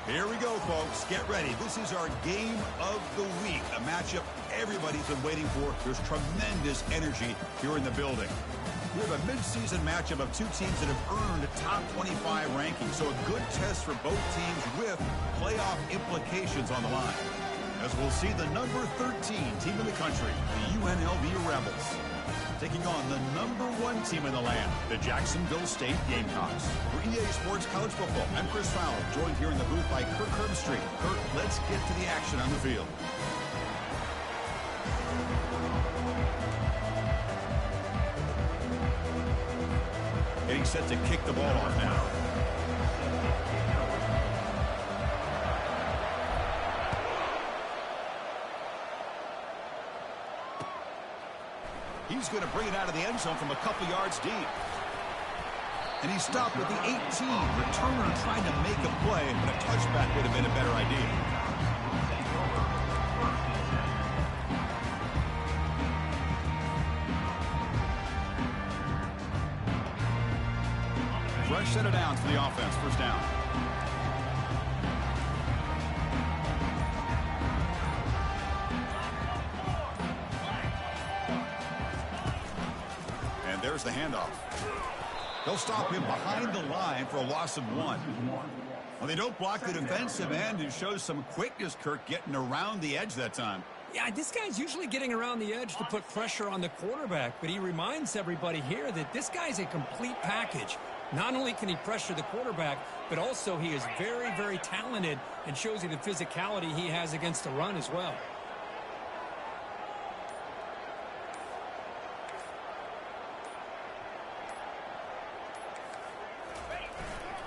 Here we go, folks. Get ready. This is our game of the week, a matchup everybody's been waiting for. There's tremendous energy here in the building. We have a midseason matchup of two teams that have earned top 25 rankings, so a good test for both teams with playoff implications on the line. As we'll see the number 13 team in the country, the UNLV Rebels, taking on the number 1 team in the land, the Jacksonville State Gamecocks. For EA Sports College Football, I'm Chris Fowler, joined here in the booth by Kirk Herbstreit. Kirk, let's get to the action on the field. Getting set to kick the ball off now. He's going to bring it out of the end zone from a couple yards deep. And he stopped with the 18. Returner trying to make a play, but a touchback would have been a better idea. Fresh set of downs for the offense. First down. And there's the handoff. They'll stop him behind the line for a loss of 1. Well, they don't block the defensive end and shows some quickness, Kirk, getting around the edge that time. Yeah, this guy's usually getting around the edge to put pressure on the quarterback, but he reminds everybody here that this guy's a complete package. Not only can he pressure the quarterback, but also he is very, very talented and shows you the physicality he has against the run as well.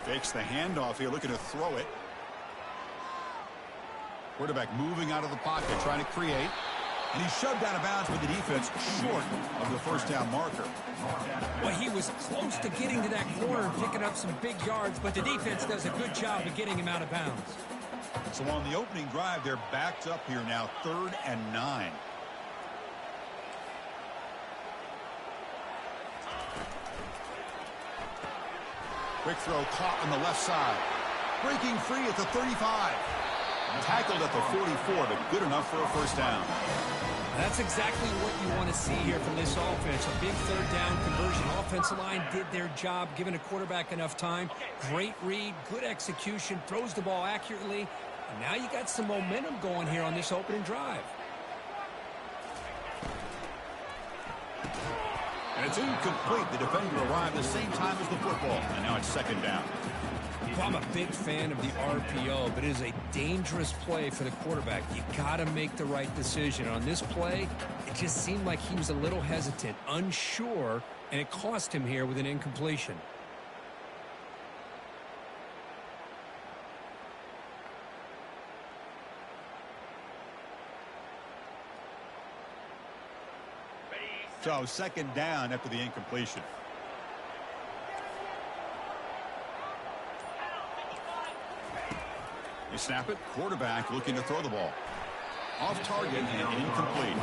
Fakes the handoff here, looking to throw it. Quarterback moving out of the pocket, trying to create. And he's shoved out of bounds with the defense short of the first down marker. Well, he was close to getting to that corner and picking up some big yards, but the defense does a good job of getting him out of bounds. So on the opening drive, they're backed up here now, 3rd and 9. Quick throw caught on the left side. Breaking free at the 35. Tackled at the 44, but good enough for a first down. That's exactly what you want to see here from this offense. A big 3rd down conversion. Offensive line did their job, giving a quarterback enough time. Great read, good execution, throws the ball accurately. And now you got some momentum going here on this opening drive. And it's incomplete. The defender arrived the same time as the football. And now it's 2nd down. Well, I'm a big fan of the RPO, but it is a dangerous play for the quarterback. You got to make the right decision. On this play, it just seemed like he was a little hesitant, unsure, and it cost him here with an incompletion. So 2nd down after the incompletion. They snap it. Quarterback looking to throw the ball. Off target and incomplete.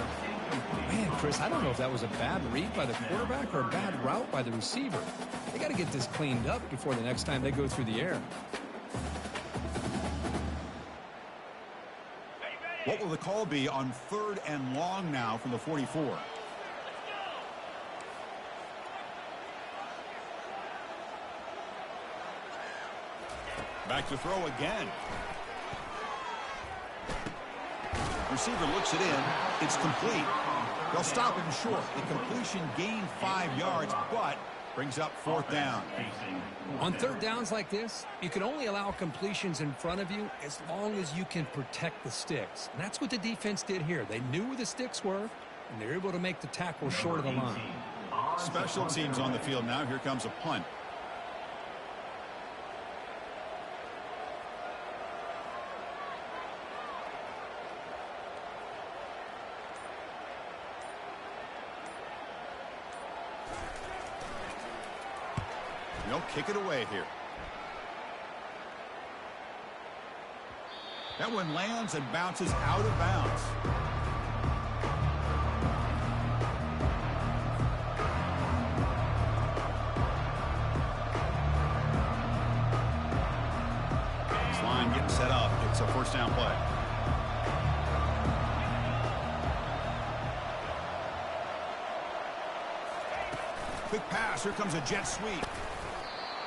Man, Chris, I don't know if that was a bad read by the quarterback or a bad route by the receiver. They got to get this cleaned up before the next time they go through the air. What will the call be on 3rd and long now from the 44? Back to throw again. Receiver looks it in. It's complete. They'll stop him short. The completion gained 5 yards, but brings up 4th down. On 3rd downs like this, you can only allow completions in front of you as long as you can protect the sticks. And that's what the defense did here. They knew where the sticks were, and they were able to make the tackle short of the line. Special teams on the field now. Here comes a punt. They'll kick it away here. That one lands and bounces out of bounds. This line getting set up. first down play. Quick pass. Here comes a jet sweep.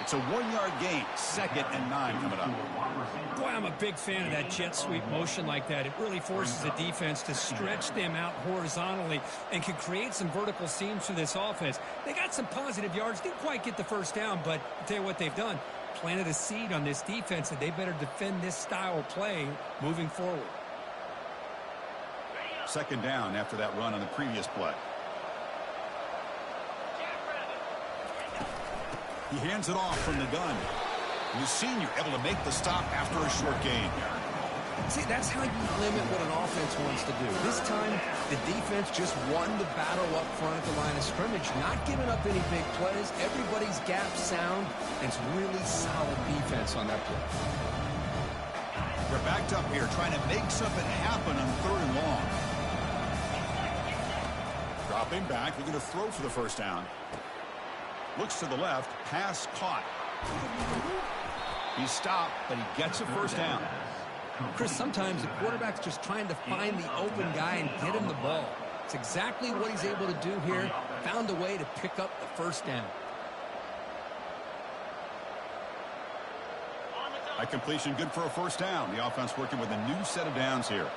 It's a 1-yard gain. 2nd and 9 coming up. Boy, I'm a big fan of that jet sweep motion like that. It really forces the defense to stretch them out horizontally and can create some vertical seams for this offense. They got some positive yards. Didn't quite get the first down, but I'll tell you what they've done. Planted a seed on this defense that they better defend this style of play moving forward. 2nd down after that run on the previous play. He hands it off from the gun. The senior able to make the stop after a short gain. See, that's how you limit what an offense wants to do. This time, the defense just won the battle up front at the line of scrimmage, not giving up any big plays. Everybody's gap sound, and it's really solid defense on that play. They're backed up here, trying to make something happen on 3rd and long. Dropping back, they're going to throw for the first down. Looks to the left, pass caught. He's stopped, but he gets a first down. Chris, sometimes the quarterback's just trying to find the open guy and get him the ball. It's exactly what he's able to do here. Found a way to pick up the first down. That completion good for a first down. The offense working with a new set of downs here.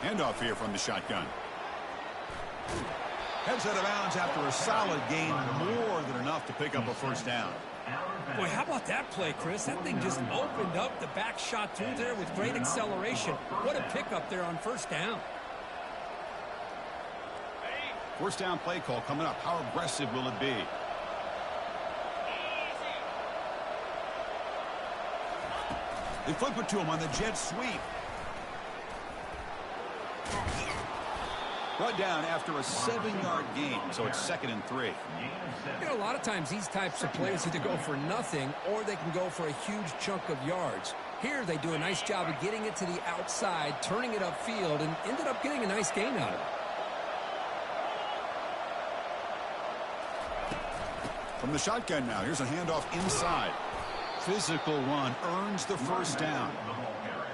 Handoff here from the shotgun. Heads out of bounds after a solid gain, more than enough to pick up a first down. Boy, how about that play, Chris? That thing just opened up. The back shot through there with great acceleration. What a pickup there on first down. First down play call coming up. How aggressive will it be? They flip it to him on the jet sweep. Brought down after a 7-yard gain, so it's 2nd and 3. You know, a lot of times these types of plays either go for nothing or they can go for a huge chunk of yards. Here they do a nice job of getting it to the outside, turning it upfield, and ended up getting a nice gain out of it. From the shotgun now, here's a handoff inside. Physical run earns the first down.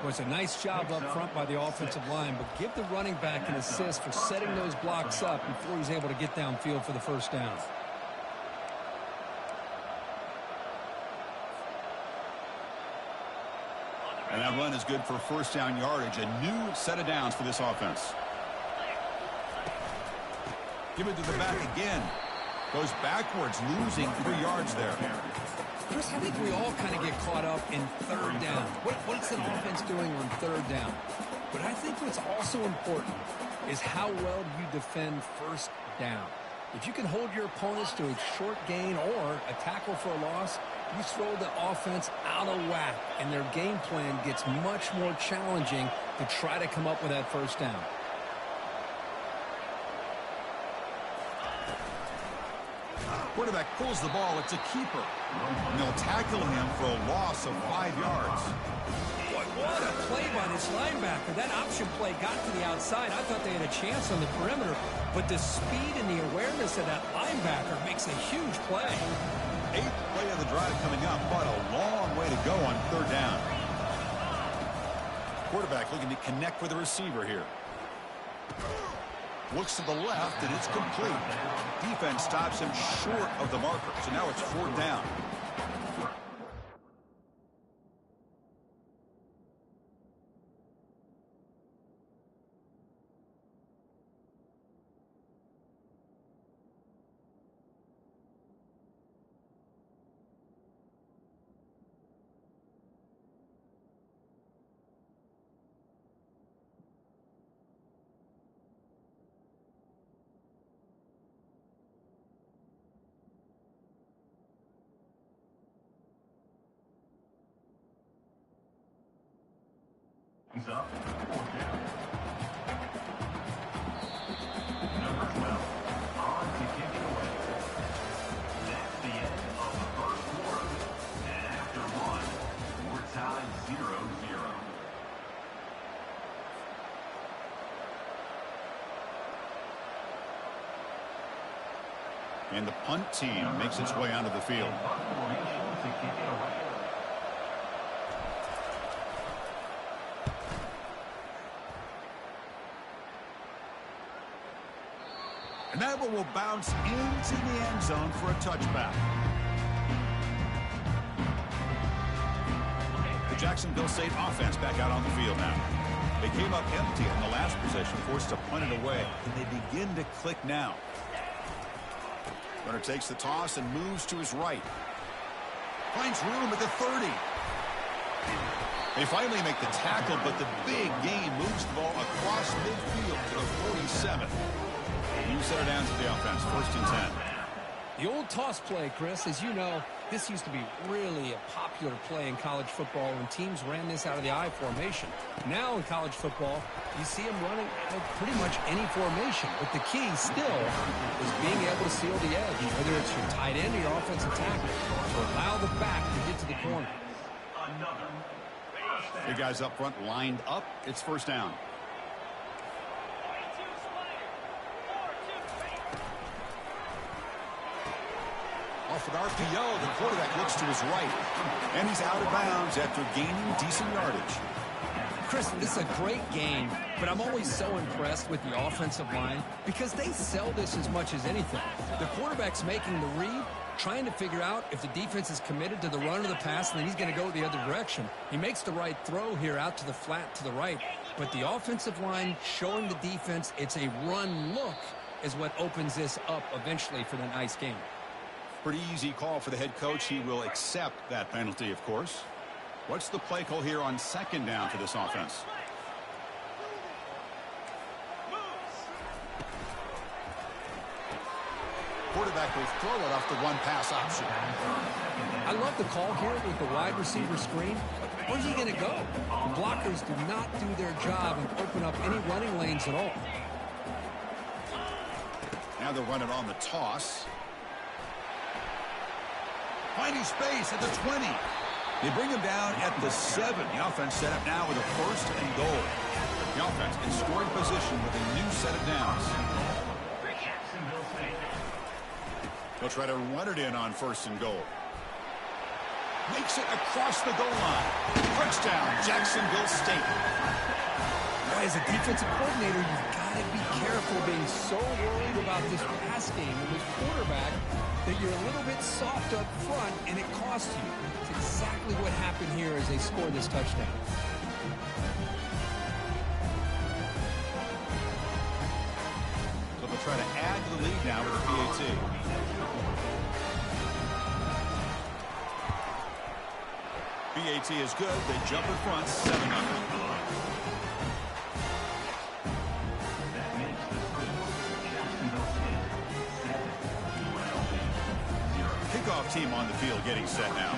It was a nice job up front by the offensive line, but give the running back an assist for setting those blocks up before he's able to get downfield for the first down. And that run is good for first down yardage. A new set of downs for this offense. Give it to the back again. Goes backwards, losing 3 yards there. Chris, I think we all kind of get caught up in 3rd down. What's the offense doing on 3rd down? But I think what's also important is how well you defend first down. If you can hold your opponents to a short gain or a tackle for a loss, you throw the offense out of whack, and their game plan gets much more challenging to try to come up with that first down. Quarterback pulls the ball. It's a keeper. And they'll tackle him for a loss of 5 yards. Boy, what a play by this linebacker. That option play got to the outside. I thought they had a chance on the perimeter, but the speed and the awareness of that linebacker makes a huge play. 8th play of the drive coming up, but a long way to go on 3rd down. Quarterback looking to connect with the receiver here. Looks to the left, and it's complete. Defense stops him short of the marker, so now it's 4th down. He's up. 4th down. Number 12 on to kick it away. That's the end of the first quarter. And after one, we're tied 0-0. And the punt team makes its way onto the field. And that one will bounce into the end zone for a touchback. The Jacksonville State offense back out on the field now. They came up empty in the last possession, forced to punt it away, and they begin to click now. Runner takes the toss and moves to his right. Finds room at the 30. They finally make the tackle, but the big gain moves the ball across midfield to the 47. You set it down to the offense, 1st and 10. The old toss play, Chris, as you know, this used to be really a popular play in college football when teams ran this out of the I formation. Now in college football, you see them running out of pretty much any formation. But the key still is being able to seal the edge, whether it's your tight end or your offensive tackle, to allow the back to get to the corner. The guys up front lined up. It's 1st down. Off an RPO, the quarterback looks to his right. And he's out of bounds after gaining decent yardage. Chris, this is a great game, but I'm always so impressed with the offensive line because they sell this as much as anything. The quarterback's making the read, trying to figure out if the defense is committed to the run or the pass, and then he's going to go the other direction. He makes the right throw here out to the flat to the right, but the offensive line showing the defense it's a run look is what opens this up eventually for the nice game. Pretty easy call for the head coach. He will accept that penalty, of course. What's the play call here on 2nd down for this offense? Quarterback will throw it off the run-pass option. I love the call here with the wide receiver screen. Where's he going to go? The blockers do not do their job and open up any running lanes at all. Now they'll run it on the toss. Finding space at the 20. They bring him down at the 7. The offense set up now with a 1st and goal. The offense in scoring position with a new set of downs. They'll try to run it in on 1st and goal. Makes it across the goal line. Touchdown, Jacksonville State. As a defensive coordinator, you've got to be careful being so worried about this pass game and this quarterback that you're a little bit soft up front and it costs you. It's exactly what happened here as they score this touchdown. So they'll try to add to the lead now with the PAT. PAT is good. They jump in front, 7-0. Kickoff team on the field getting set now.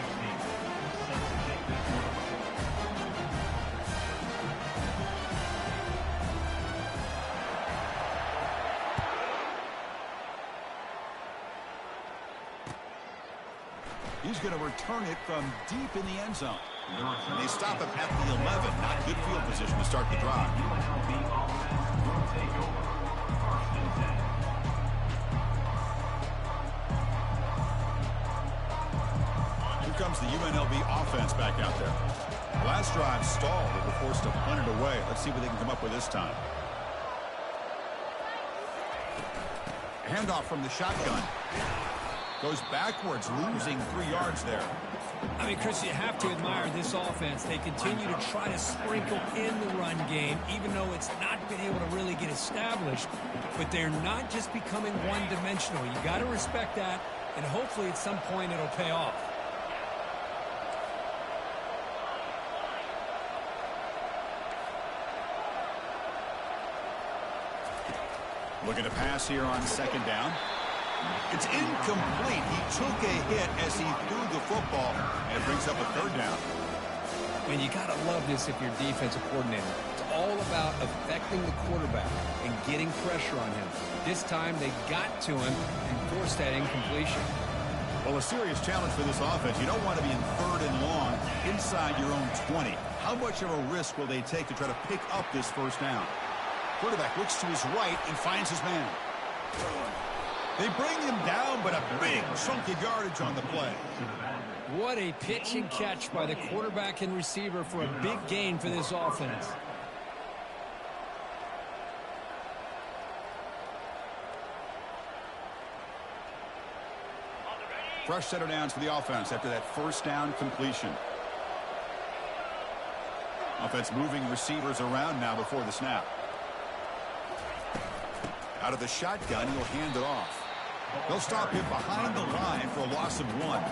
He's going to return it from deep in the end zone. And they stop him at the 11. Not good field position to start the drive. Here comes the UNLV offense back out there. Last drive stalled. They were forced to punt it away. Let's see what they can come up with this time. Handoff from the shotgun. Goes backwards, losing 3 yards there. I mean, Chris, you have to admire this offense. They continue to try to sprinkle in the run game, even though it's not been able to really get established. But they're not just becoming one-dimensional. You got to respect that, and hopefully at some point it'll pay off. Looking to pass here on 2nd down. It's incomplete. He took a hit as he threw the football and brings up a 3rd down. And you got to love this if you're a defensive coordinator. It's all about affecting the quarterback and getting pressure on him. This time they got to him and forced that incompletion. Well, a serious challenge for this offense. You don't want to be in 3rd and long inside your own 20. How much of a risk will they take to try to pick up this 1st down? Quarterback looks to his right and finds his man. They bring him down, but a big chunk of yardage on the play. What a pitch and catch by the quarterback and receiver for a big gain for this offense. Fresh set of downs for the offense after that first down completion. Offense moving receivers around now before the snap. Out of the shotgun, he'll hand it off. They'll stop him behind the line for a loss of 1.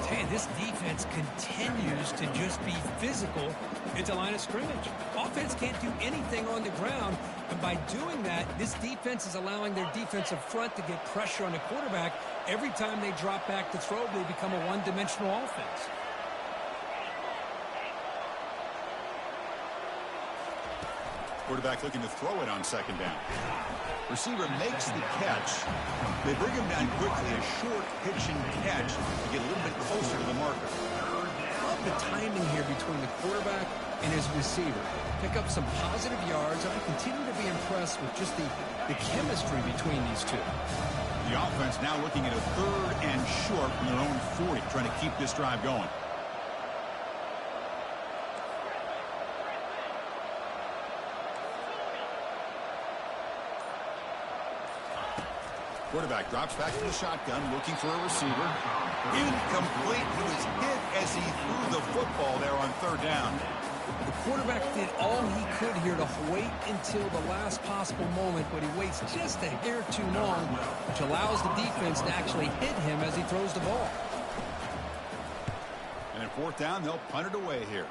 Hey, this defense continues to just be physical at the line of scrimmage. Offense can't do anything on the ground, and by doing that, this defense is allowing their defensive front to get pressure on the quarterback. Every time they drop back to throw, they become a one-dimensional offense. Quarterback looking to throw it on second down. Receiver makes the catch. They bring him down quickly, a short pitch and catch to get a little bit closer to the marker. Love the timing here between the quarterback and his receiver. Pick up some positive yards, and I continue to be impressed with just the chemistry between these two. The offense now looking at a 3rd and short from their own 40, trying to keep this drive going. Quarterback drops back to the shotgun, looking for a receiver. Incomplete. He was hit as he threw the football there on 3rd down. The quarterback did all he could here to wait until the last possible moment, but he waits just a hair too long, which allows the defense to actually hit him as he throws the ball. And at 4th down, they'll punt it away here.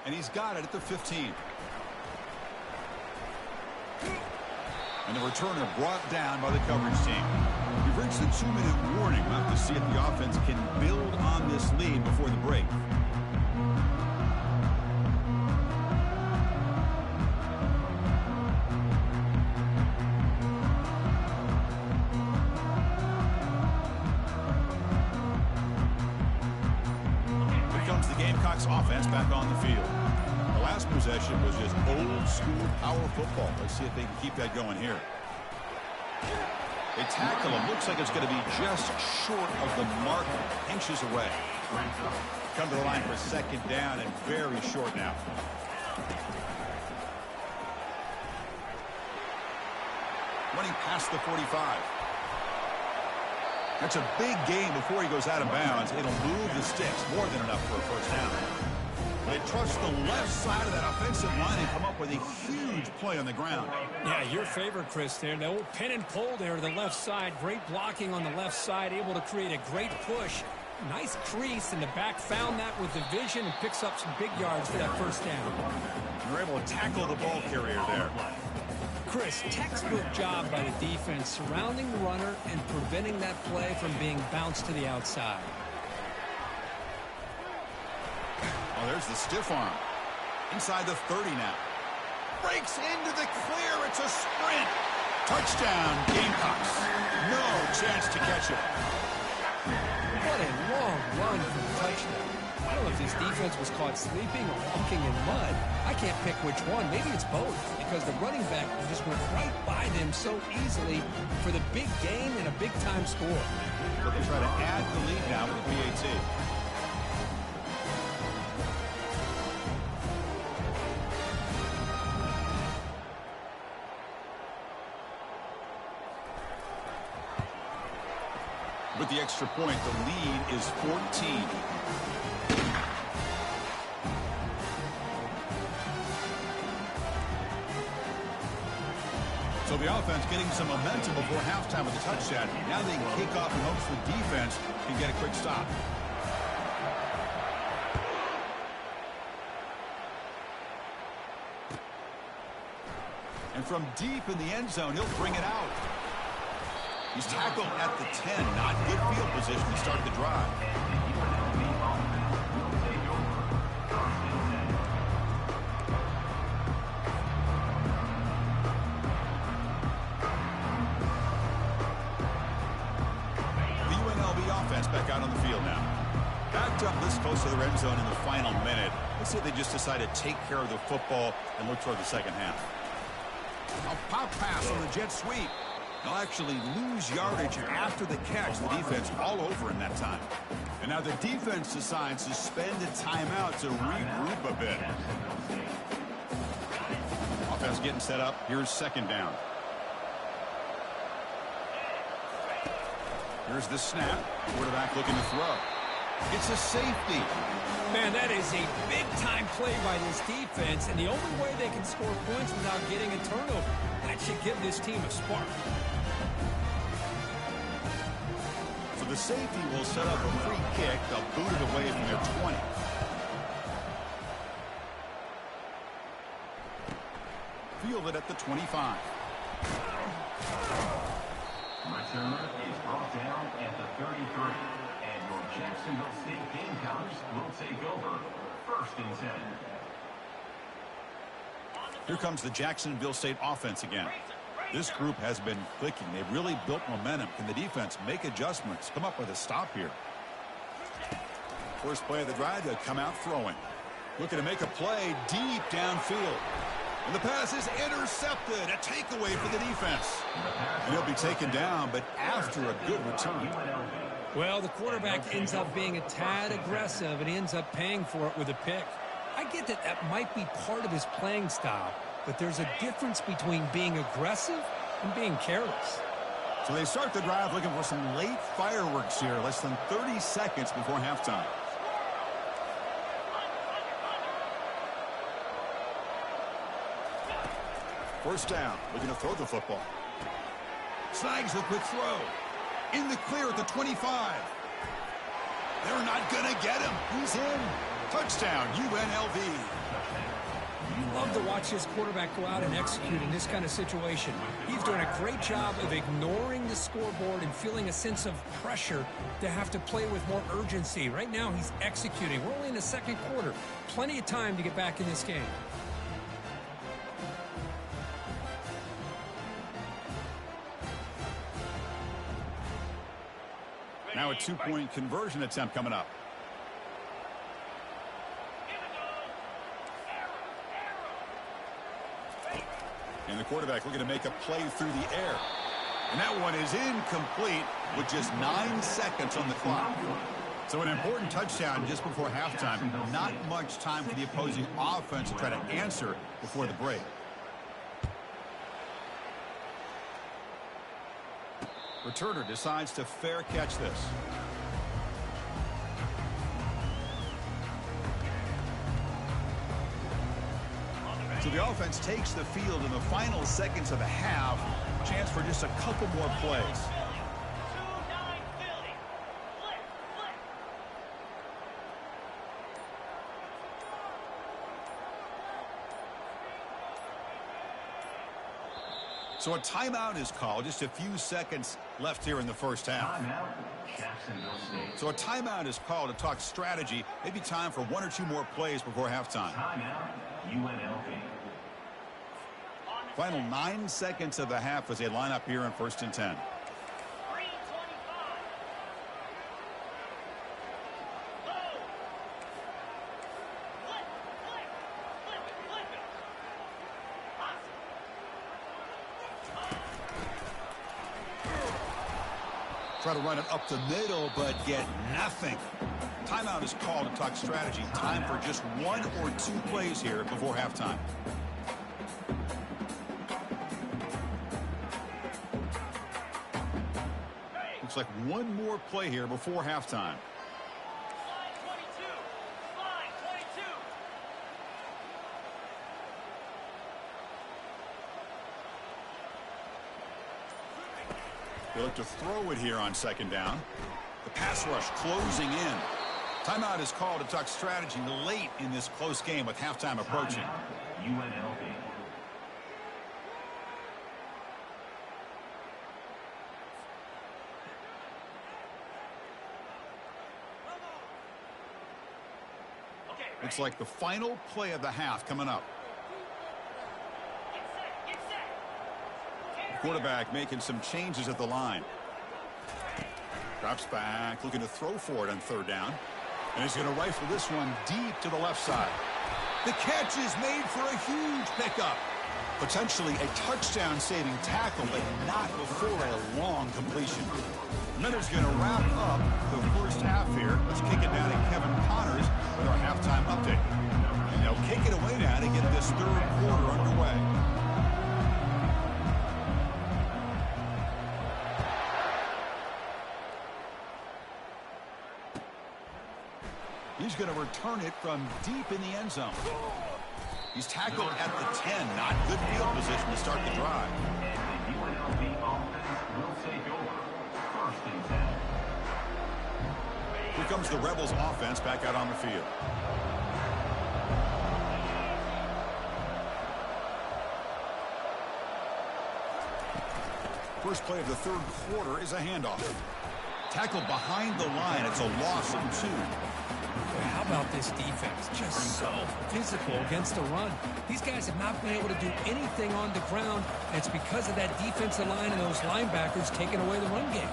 And he's got it at the 15. And the returner brought down by the coverage team. We've reached the 2-minute warning. We'll have to see if the offense can build on this lead before the break. Here comes the Gamecocks offense back on the field. The last possession was just old-school power football. Let's see if they can keep that going here. They tackle him. Looks like it's going to be just short of the mark, inches away. Come to the line for 2nd down and very short now. Running past the 45. That's a big gain before he goes out of bounds. It'll move the sticks, more than enough for a first down. They trust the left side of that offensive line and come up with a huge play on the ground. Yeah, your favorite, Chris, there. The old pin and pull there to the left side. Great blocking on the left side, able to create a great push. Nice crease, and the back found that with the vision and picks up some big yards for that first down. They're able to tackle the ball carrier there. Chris, textbook job by the defense surrounding the runner and preventing that play from being bounced to the outside. Oh, there's the stiff arm. Inside the 30 now. Breaks into the clear. It's a sprint. Touchdown, Gamecocks. No chance to catch it. What a long run for the touchdown. I don't know if this defense was caught sleeping or walking in mud. I can't pick which one. Maybe it's both, because the running back just went right by them so easily for the big gain and a big-time score. But they try to add the lead now with the PAT. With the extra point, the lead is 14. So the offense getting some momentum before halftime with the touchdown. Now they can kick off in hopes the defense can get a quick stop. And from deep in the end zone, he'll bring it out. He's tackled at the 10. Not good field position to start the drive. The UNLV offense back out on the field now. Backed up this close to the red zone in the final minute. Let's see if they just decide to take care of the football and look toward the second half. A pop pass on the jet sweep. They'll actually lose yardage after the catch. The defense all over in that time. And now the defense decides to spend a timeout to regroup a bit. Offense getting set up. Here's second down. Here's the snap. Quarterback looking to throw. It's a safety. Man, that is a big-time play by this defense, and the only way they can score points without getting a turnover. That should give this team a spark. So the safety will set up a free kick. They'll boot it away from their 20. Field it at the 25. Return is brought down at the 33. And your Jacksonville State Gamecocks will take over 1st and 10. Here comes the Jacksonville State offense again. This group has been clicking. They've really built momentum. Can the defense make adjustments? Come up with a stop here. First play of the drive, they'll come out throwing. Looking to make a play deep downfield. And the pass is intercepted. A takeaway for the defense. And he'll be taken down, but after a good return. Well, the quarterback ends up being a tad aggressive, and he ends up paying for it with a pick. I get that that might be part of his playing style, but there's a difference between being aggressive and being careless. So they start the drive looking for some late fireworks here, less than 30 seconds before halftime. First down, looking to throw the football. Snags the quick throw. In the clear at the 25. They're not going to get him. He's in. Touchdown, UNLV. You love to watch this quarterback go out and execute in this kind of situation. He's doing a great job of ignoring the scoreboard and feeling a sense of pressure to have to play with more urgency. Right now, he's executing. We're only in the second quarter. Plenty of time to get back in this game. Now a two-point conversion attempt coming up. And the quarterback looking to make a play through the air. And that one is incomplete with just 9 seconds on the clock. So an important touchdown just before halftime. Not much time for the opposing offense to try to answer before the break. Returner decides to fair catch this. So the offense takes the field in the final seconds of the half. Chance for just a couple more plays. So a timeout is called. Just a few seconds left here in the first half. So a timeout is called to talk strategy. Maybe time for 1 or 2 more plays before halftime. Final 9 seconds of the half as they line up here in 1st and 10. Try to run it up the middle, but get nothing. Timeout is called to talk strategy. Time for just 1 or 2 plays here before halftime. Looks like 1 more play here before halftime. They look to throw it here on 2nd down. The pass rush closing in. Timeout is called to talk strategy late in this close game with halftime approaching. UNLV. Looks like the final play of the half coming up. Quarterback making some changes at the line. Drops back, looking to throw for it on 3rd down. And he's going to rifle this one deep to the left side. The catch is made for a huge pickup. Potentially a touchdown-saving tackle, but not before a long completion. Miller's going to wrap up the first half here. Let's kick it down to Kevin Connors with our halftime update. And they'll kick it away now to get this third quarter underway. He's going to return it from deep in the end zone. He's tackled at the 10. Not good field position to start the drive. And the UNLV offense will take over. First and 10. Here comes the Rebels offense back out on the field. First play of the third quarter is a handoff. Tackled behind the line. It's a loss of 2. How about this defense? Just so physical against the run. These guys have not been able to do anything on the ground. And it's because of that defensive line and those linebackers taking away the run game.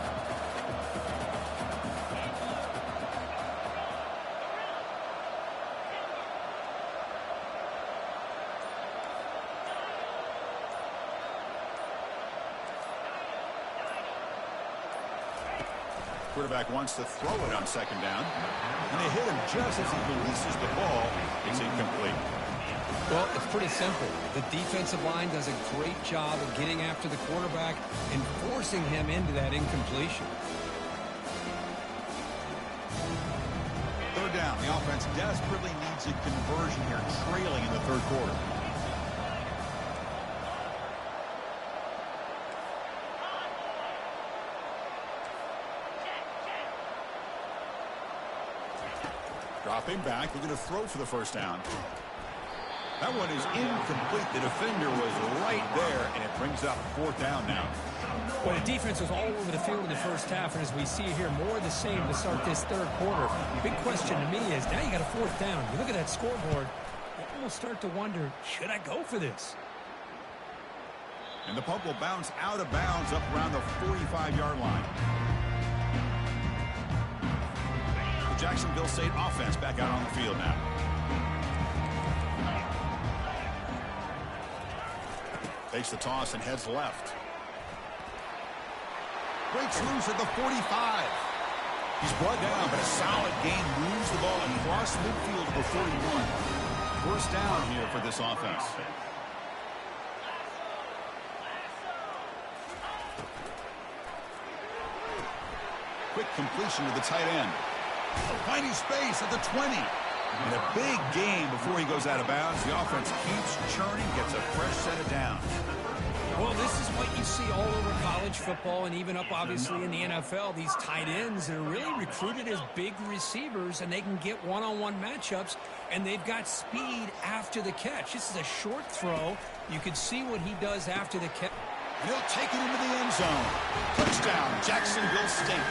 Quarterback wants to throw it on second down. And they hit him just as he releases the ball. It's incomplete. Well, it's pretty simple. The defensive line does a great job of getting after the quarterback and forcing him into that incompletion. Third down. The offense desperately needs a conversion here, trailing in the third quarter. Dropping back, we're going to throw for the first down. That one is incomplete. The defender was right there, and it brings up fourth down now. Well, the defense was all over the field in the first half, and as we see here, more of the same to start this third quarter. Big question to me is, now you got a fourth down. You look at that scoreboard, you almost start to wonder, should I go for this? And the punt will bounce out of bounds up around the 45-yard line. Jacksonville State offense back out on the field now. Takes the toss and heads left. Breaks loose at the 45. He's brought down, but a solid gain moves the ball across midfield to the 41. First down here for this offense. Quick completion to the tight end. Finding space at the 20. And a big gain before he goes out of bounds. The offense keeps churning, gets a fresh set of downs. Well, this is what you see all over college football and even up, obviously, in the NFL. These tight ends that are really recruited as big receivers, and they can get one-on-one matchups, and they've got speed after the catch. This is a short throw. You can see what he does after the catch. And he'll take it into the end zone. Touchdown, Jacksonville State.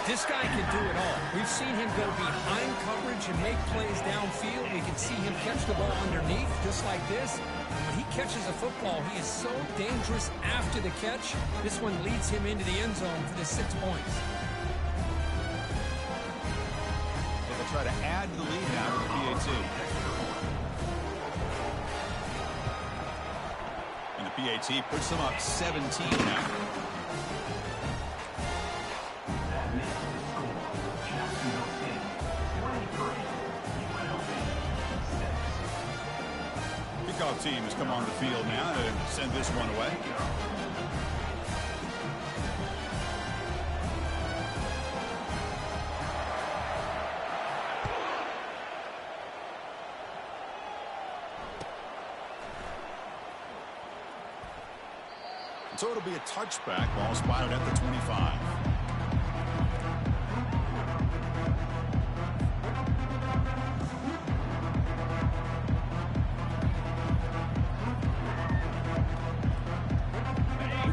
This guy can do it all. We've seen him go behind coverage and make plays downfield. We can see him catch the ball underneath just like this. When he catches a football, he is so dangerous after the catch. This one leads him into the end zone for the 6 points. They'll try to add to the lead now to the PAT. And the PAT puts them up 17 now. Kickoff team has come on the field now to send this one away. So it'll be a touchback. Ball spotted at the 25.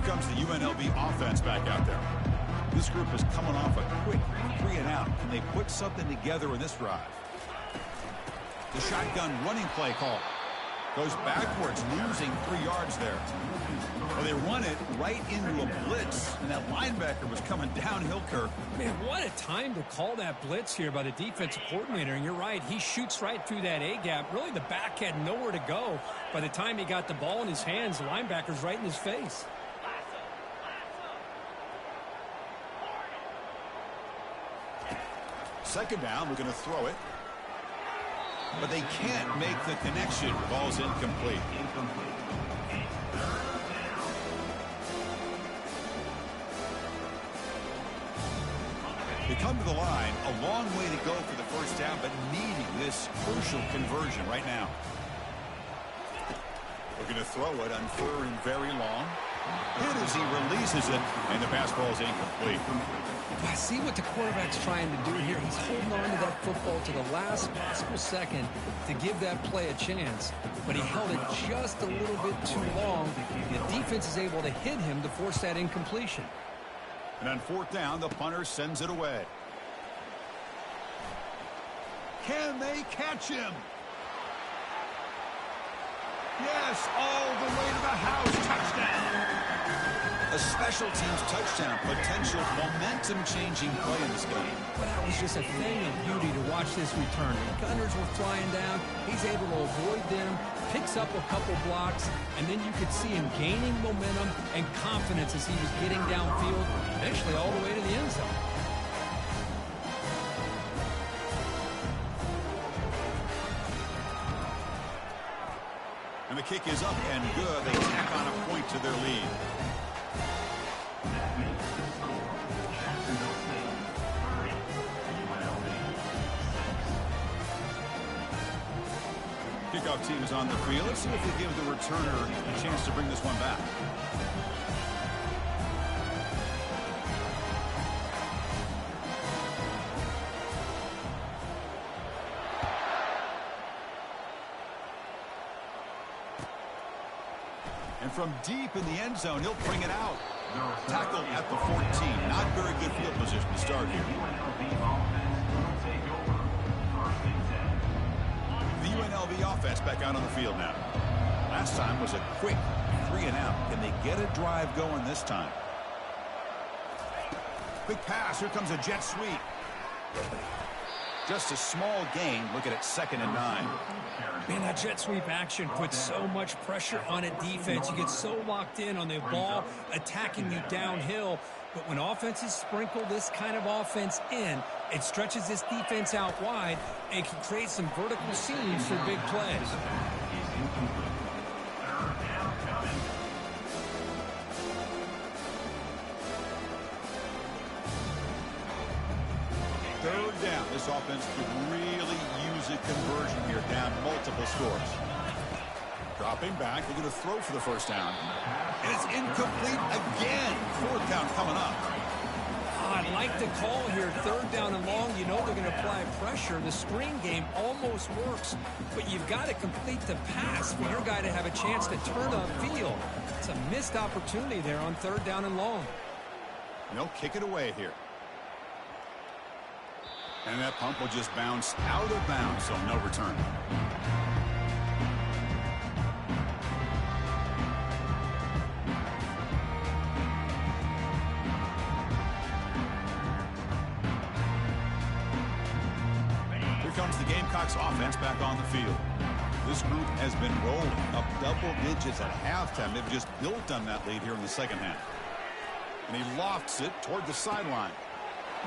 Comes the UNLV offense back out there. This group is coming off a quick 3 and out. Can they put something together in this drive? The shotgun running play call. Goes backwards, losing 3 yards there. Well, they run it right into a blitz, and that linebacker was coming downhill, Kirk. Man, what a time to call that blitz here by the defensive coordinator. And you're right, he shoots right through that A-gap. Really, the back had nowhere to go. By the time he got the ball in his hands, the linebacker's right in his face. Second down, we're going to throw it. But they can't make the connection. Ball's incomplete. They come to the line, a long way to go for the first down, but needing this crucial conversion right now. We're going to throw it on 3rd and very long. Hit as he releases it, and the pass ball is incomplete. I see what the quarterback's trying to do here. He's holding on to that football to the last possible second to give that play a chance. But he held it just a little bit too long. The defense is able to hit him to force that incompletion. And on 4th down, the punter sends it away. Can they catch him? Yes, all the way to the house. Touchdown. A special teams touchdown. Potential momentum-changing play in this game. But that was just a thing of beauty to watch this return. The Gunners were flying down. He's able to avoid them, picks up a couple blocks, and then you could see him gaining momentum and confidence as he was getting downfield, eventually all the way to the end zone. And the kick is up and good. They tack on a point to their lead. Kickoff team is on the field. Let's see if they give the returner a chance to bring this one back. And from deep in the end zone, he'll bring it out. Tackled at the 14. Not very good field position to start here. The UNLV offense back out on the field now. Last time was a quick 3-and-out. Can they get a drive going this time? Quick pass. Here comes a jet sweep. Just a small gain. Look at it, 2nd and 9. Man, that jet sweep action puts so much pressure on a defense. You get so locked in on the ball attacking you downhill. But when offenses sprinkle this kind of offense in, it stretches this defense out wide and can create some vertical seams for big plays. Third down. This offense could really use a conversion here, down multiple scores. Dropping back. They're going to throw for the first down. And it's incomplete again. 4th down coming up. I like the call here. 3rd down and long. You know they're going to apply pressure. The screen game almost works, but you've got to complete the pass for your guy to have a chance to turn upfield. It's a missed opportunity there on 3rd down and long. And they'll kick it away here. And that pump will just bounce out of bounds, so no return. Here comes the Gamecocks offense back on the field. This group has been rolling up double digits at halftime. They've just built on that lead here in the second half. And he lofts it toward the sideline.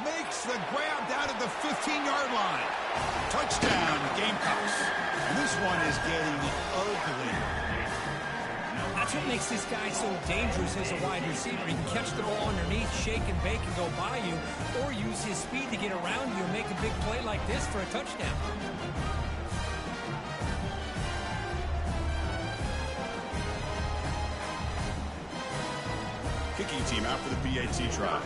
Makes the grab down at the 15-yard line. Touchdown, Gamecocks. And this one is getting ugly. That's what makes this guy so dangerous as a wide receiver. He can catch the ball underneath, shake and bake and go by you, or use his speed to get around you and make a big play like this for a touchdown. Kicking team out for the PAT try.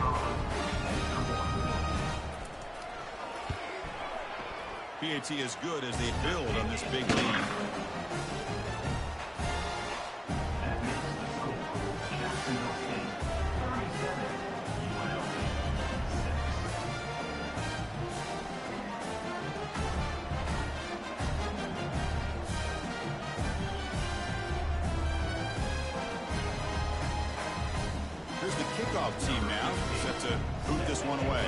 PAT is good as they build on this big lead. kickoff team now set to boot this one away.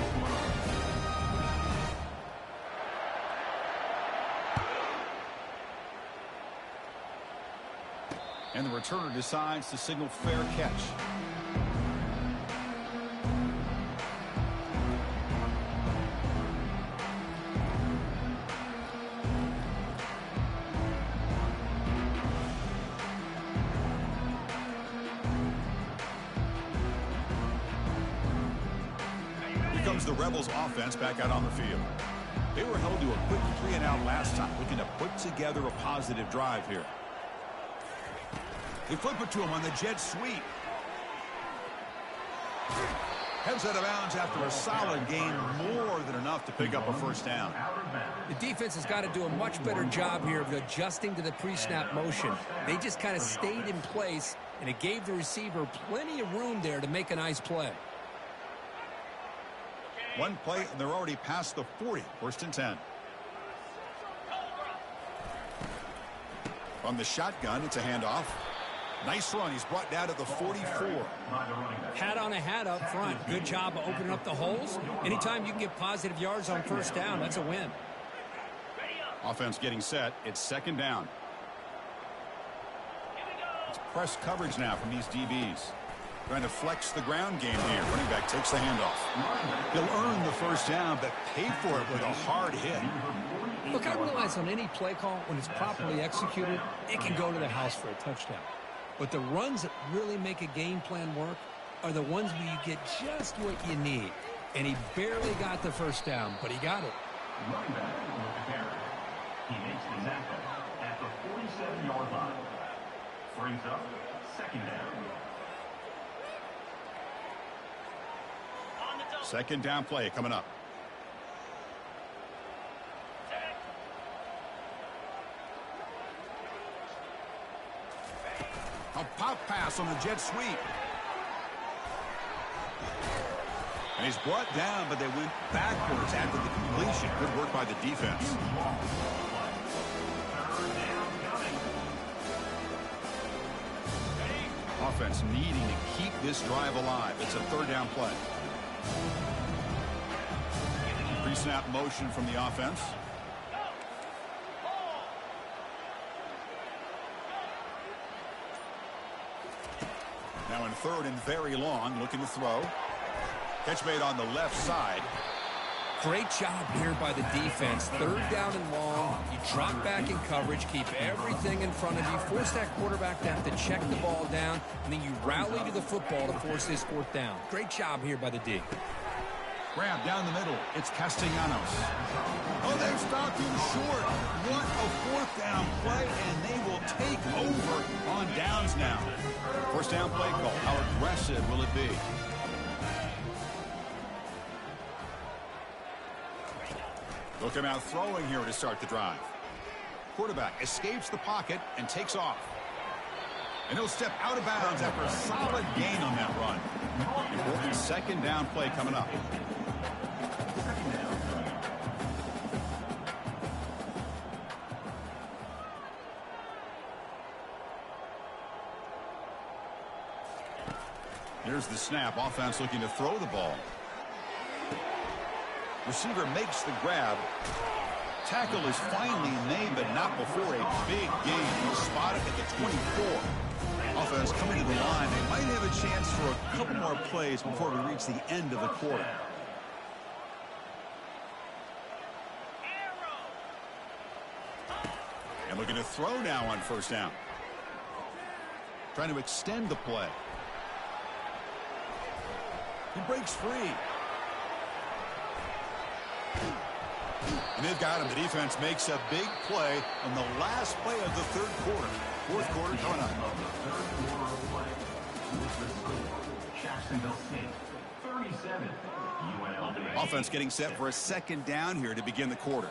And the returner decides to signal fair catch. Here comes the Rebels offense back out on the field. They were held to a quick 3-and-out last time, looking to put together a positive drive here. They flip it to him on the jet sweep. Heads out of bounds after a solid gain, more than enough to pick up a first down. The defense has got to do a much better job here of adjusting to the pre-snap motion. They just kind of stayed in place, and it gave the receiver plenty of room there to make a nice play. One play, and they're already past the 40, 1st and 10. From the shotgun, it's a handoff. Nice run. He's brought down to the 44. Hat on a hat up front. Good job of opening up the holes. Anytime you can get positive yards on first down, that's a win. Offense getting set. It's 2nd down. It's press coverage now from these DBs. Trying to flex the ground game here. Running back takes the handoff. He'll earn the first down, but pay for it with a hard hit. Look, I realize on any play call, when it's properly executed, it can go to the house for a touchdown. But the runs that really make a game plan work are the ones where you get just what you need. And he barely got the first down, but he got it. Running back with the carry. He makes the tackle at the 47-yard line. Brings up 2nd down. 2nd down play coming up. A pop pass on the jet sweep. And he's brought down, but they went backwards after the completion. Good work by the defense. Offense needing to keep this drive alive. It's a 3rd down play. Pre-snap motion from the offense. Now in 3rd and very long, looking to throw. Catch made on the left side. Great job here by the defense. 3rd down and long. You drop back in coverage, keep everything in front of you, force that quarterback to have to check the ball down, and then you rally to the football to force this 4th down. Great job here by the D. Grab down the middle. It's Castellanos. Oh, they've stopped him short. What a 4th down play, and they will take over on downs now. 1st down play call. How aggressive will it be? Looking out throwing here to start the drive. Quarterback escapes the pocket and takes off. And he'll step out of bounds after a solid gain on that run. Important 2nd down play coming up. Here's the snap. Offense looking to throw the ball. Receiver makes the grab. Tackle is finally made, but not before a big gain. He's spotted at the 24. Offense coming to the line. They might have a chance for a couple more plays before we reach the end of the quarter. And looking to throw now on 1st down. Trying to extend the play. He breaks free. And they've got him. The defense makes a big play on the last play of the 3rd quarter. 4th quarter coming up. Offense getting set for a 2nd down here to begin the quarter.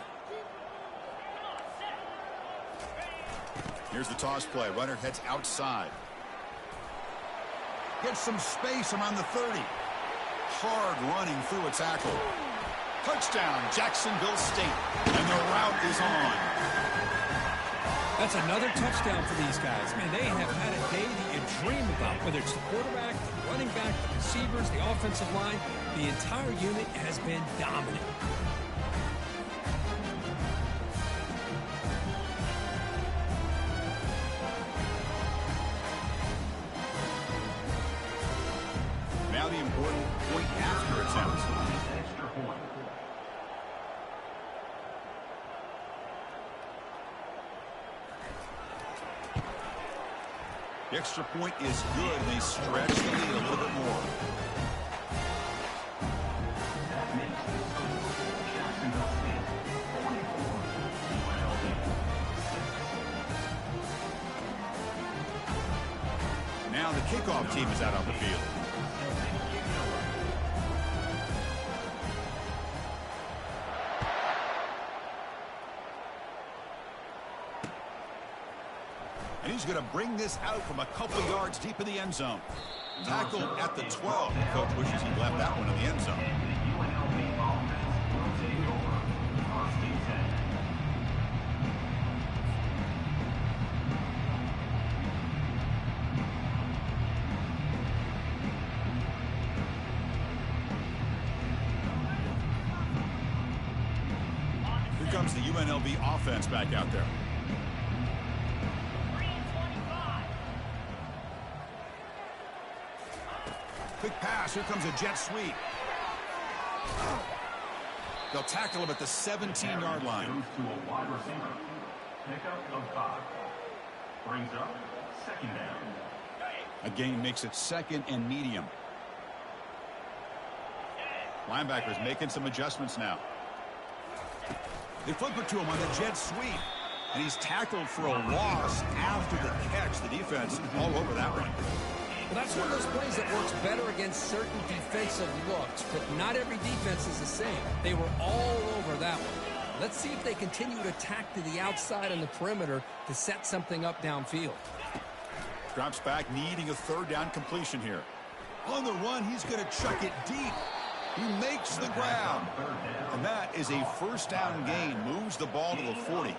Here's the toss play. Runner heads outside. Gets some space around the 30. Hard running through a tackle. Touchdown, Jacksonville State. And the route is on. That's another touchdown for these guys. Man, they have had a day that you dream about, whether it's the quarterback, running back, the receivers, the offensive line, the entire unit has been dominant. Now the important point after attempt. Extra point. The extra point is good, and they stretch the lead a little bit more. That makes the score Jacksonville State 44, UNLV 6. Now the kickoff team is out on the field. And he's going to bring this out from a couple yards deep in the end zone. Tackled at the 12. Coach wishes he left that one in the end zone. The UNLV offense will take over. First and 10. Here comes the UNLV offense back out there. Quick pass. Here comes a jet sweep. They'll tackle him at the 17-yard line. Goes to a wide receiver. Pickup of 5. Brings up second down. A gain makes it second and medium. Linebackers making some adjustments now. They flip it to him on the jet sweep. And he's tackled for a loss after the catch. The defense all over that one. Well, that's one of those plays that works better against certain defensive looks, but not every defense is the same. They were all over that one. Let's see if they continue to tack to the outside on the perimeter to set something up downfield. Drops back, needing a third down completion here. On the run, he's going to chuck it deep. He makes the grab. And that is a first down gain. Moves the ball to the 40.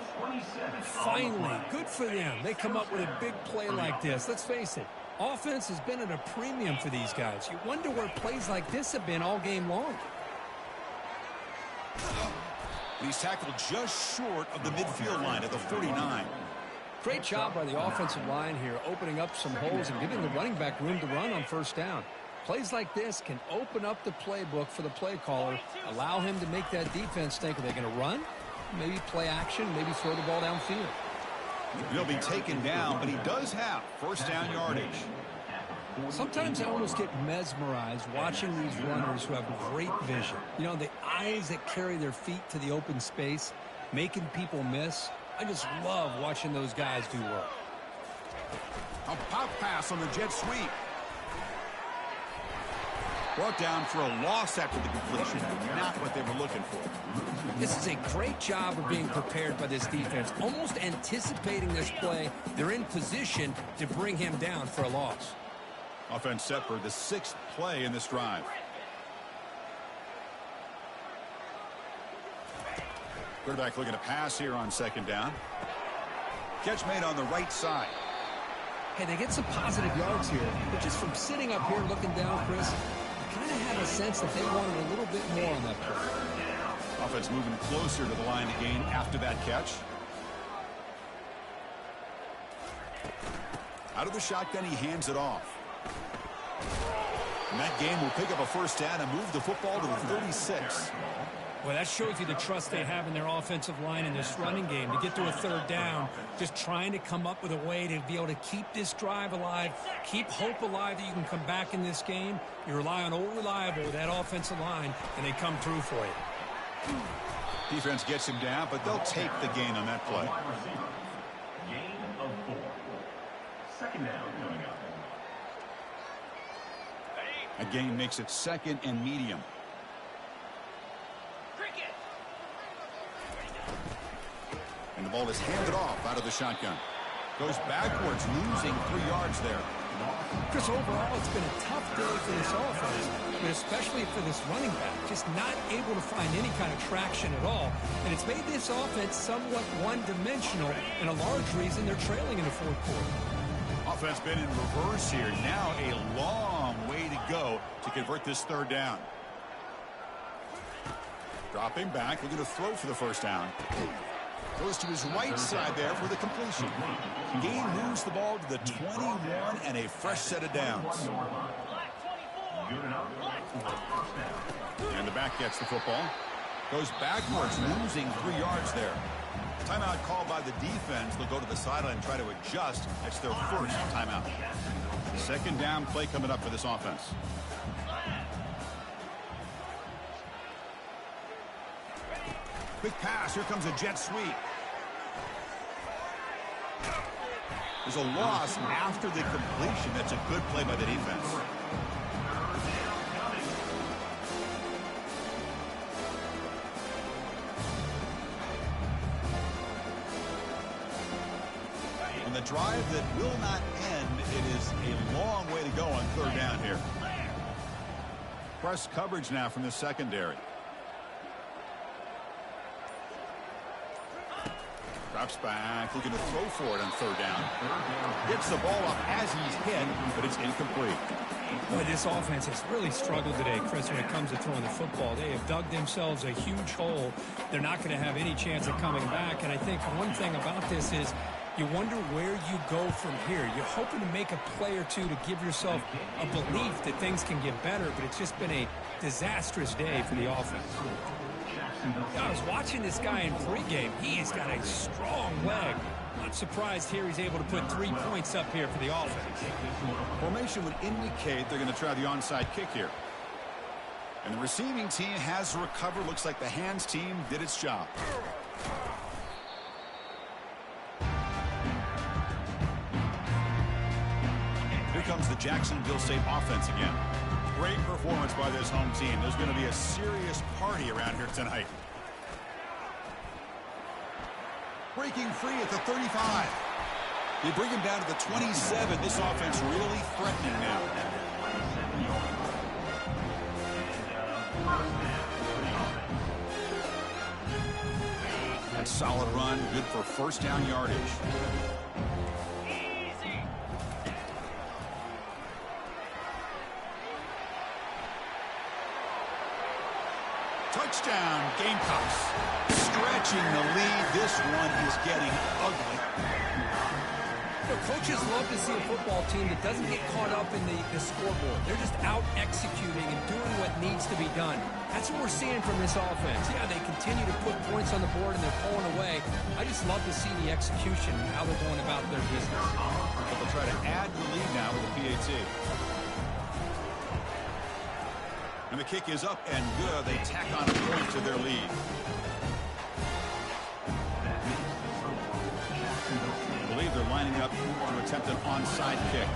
Finally, good for them. They come up with a big play like this. Let's face it. Offense has been at a premium for these guys. You wonder where plays like this have been all game long. And he's tackled just short of the midfield line at the 49. Great job by the offensive line here, opening up some holes and giving the running back room to run on first down. Plays like this can open up the playbook for the play caller, allow him to make that defense think, are they going to run? Maybe play action, maybe throw the ball downfield. He'll be taken down, but he does have first down yardage. Sometimes I almost get mesmerized watching these runners who have great vision. You know, the eyes that carry their feet to the open space, making people miss. I just love watching those guys do work. A pop pass on the jet sweep. Brought down for a loss after the completion. Not what they were looking for. This is a great job of being prepared by this defense. Almost anticipating this play, they're in position to bring him down for a loss. Offense set for the 6th play in this drive. Quarterback looking to pass here on second down. Catch made on the right side. Hey, they get some positive yards here, but just from sitting up here looking down, Chris, I kind of have a sense that they wanted a little bit more on that play. Offense moving closer to the line to gain after that catch. Out of the shotgun, he hands it off. And that game will pick up a first down and move the football to the 36. Well, that shows you the trust they have in their offensive line in this running game. To get to a third down, just trying to come up with a way to be able to keep this drive alive, keep hope alive that you can come back in this game. You rely on old reliable, that offensive line, and they come through for you. Defense gets him down, but they'll take the gain on that play. Gain of 4. Second down coming up. A gain makes it second and medium. And the ball is handed off out of the shotgun. Goes backwards, losing 3 yards there. Chris, overall, it's been a tough day for this offense, but especially for this running back. Just not able to find any kind of traction at all. And it's made this offense somewhat one-dimensional, and a large reason they're trailing in the fourth quarter. Offense been in reverse here. Now a long way go to convert this third down. Dropping back, looking to throw for the first down. Goes to his right side there for the completion. Gain moves the ball to the 21 and a fresh set of downs. And the back gets the football. Goes backwards, losing 3 yards there. Timeout called by the defense. They'll go to the sideline and try to adjust. That's their first timeout. Second down play coming up for this offense. Quick pass. Here comes a jet sweep. There's a loss after the completion. That's a good play by the defense. And the drive that will not end. It is a long way to go on third down here. Press coverage now from the secondary. Drops back, looking to throw for it on third down. Gets the ball up as he's hit, but it's incomplete. Boy, this offense has really struggled today, Chris, when it comes to throwing the football. They have dug themselves a huge hole. They're not going to have any chance of coming back. And I think one thing about this is you wonder where you go from here. You're hoping to make a play or two to give yourself a belief that things can get better, but it's just been a disastrous day for the offense. I was watching this guy in pregame. He has got a strong leg. Not surprised here he's able to put 3 points up here for the offense. Formation would indicate they're going to try the onside kick here. And the receiving team has recovered. Looks like the hands team did its job. Here comes the Jacksonville State offense again. Great performance by this home team. There's going to be a serious party around here tonight. Breaking free at the 35. They bring him down to the 27. This offense really threatening now. That solid run, good for first down yardage. Touchdown, Gamecocks. Stretching the lead. This one is getting ugly. You know, coaches love to see a football team that doesn't get caught up in the scoreboard. They're just out executing and doing what needs to be done. That's what we're seeing from this offense. Yeah, they continue to put points on the board and they're pulling away. I just love to see the execution, how they're going about their business. But they'll try to add the lead now with the PAT. And the kick is up and good. They tack on a point to their lead. I believe they're lining up to attempt an onside kick.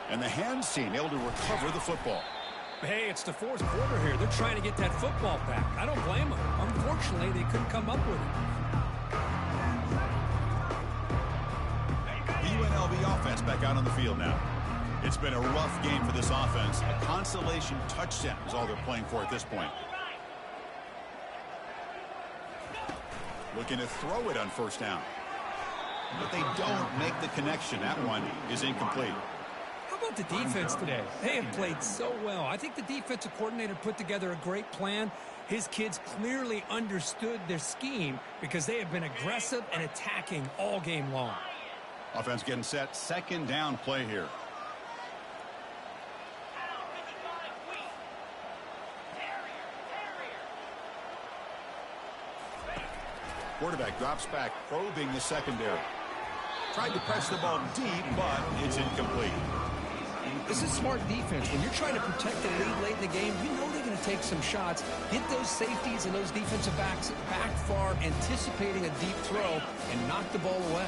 And the hands team able to recover the football. Hey, it's the fourth quarter here. They're trying to get that football back. I don't blame them. Unfortunately, they couldn't come up with it. The UNLV offense back out on the field now. It's been a rough game for this offense. A consolation touchdown is all they're playing for at this point. Looking to throw it on first down. But they don't make the connection. That one is incomplete. How about the defense today? They have played so well. I think the defensive coordinator put together a great plan. His kids clearly understood their scheme because they have been aggressive and attacking all game long. Offense getting set. Second down play here. Quarterback drops back, probing the secondary. Tried to press the ball deep, but it's incomplete. This is smart defense. When you're trying to protect the lead late in the game, you know they're going to take some shots. Get those safeties and those defensive backs back far, anticipating a deep throw, and knock the ball away.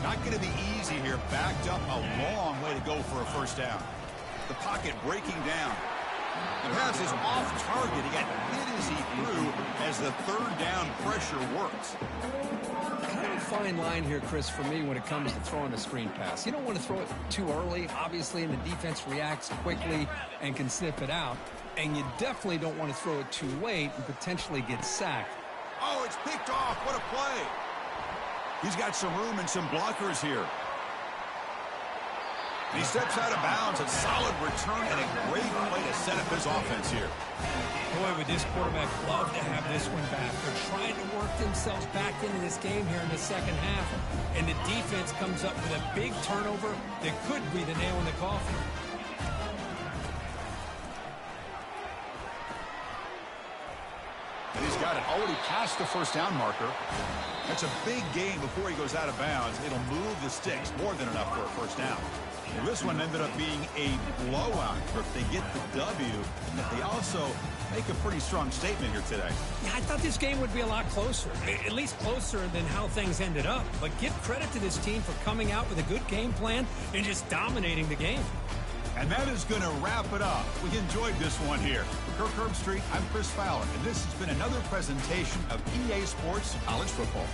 Not going to be easy here. Backed up a long way to go for a first down. The pocket breaking down. The pass is off target. He got hit as he threw as the third down pressure works. Kind of a fine line here, Chris, for me when it comes to throwing a screen pass. You don't want to throw it too early, obviously, and the defense reacts quickly and can sniff it out. And you definitely don't want to throw it too late and potentially get sacked. Oh, it's picked off. What a play. He's got some room and some blockers here. And he steps out of bounds. A solid return and a great play to set up his offense here. Boy, would this quarterback love to have this one back. They're trying to work themselves back into this game here in the second half. And the defense comes up with a big turnover that could be the nail in the coffin. And he's got it already past the first down marker. That's a big gain before he goes out of bounds. It'll move the sticks more than enough for a first down. Well, this one ended up being a blowout. If they get the W, they also make a pretty strong statement here today. Yeah, I thought this game would be a lot closer, at least closer than how things ended up. But give credit to this team for coming out with a good game plan and just dominating the game. And that is going to wrap it up. We enjoyed this one here. For Kirk Herbstreit, I'm Chris Fowler, and this has been another presentation of EA Sports College Football.